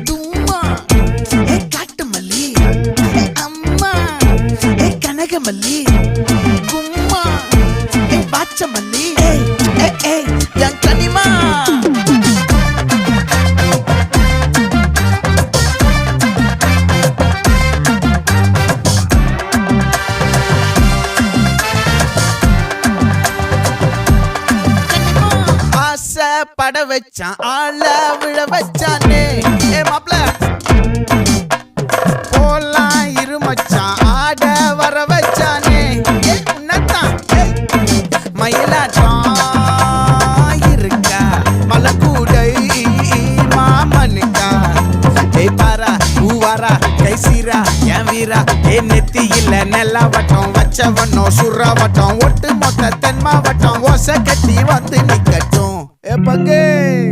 தும்மா ஏ காட்டு மல்லி ஏ அம்மா ஏ கனகமல்லி கும்மா ஏ பாச்ச மல்லி ஏ என் கனிமா பட வச்சான் ஆள விழ வச்சானே ஏ மாப்ள போலாம் இருமச்சான் ஆட வர வச்சானே ஏ உன்னத்தான் மயிலாட்டம் இருக்கா மலக்கூடை மாமனுக்கா ஏய் பாரா பூவாரா கைசீரா என் வீரா ஏ நெத்தி இல்ல நெல்லா வட்டம் வச்சவனோ சுறா வட்டம் ஒட்டு மொத்த தென் மாவட்டம் ஓசை கட்டி வந்து நிக்கட்டும். É pra quem?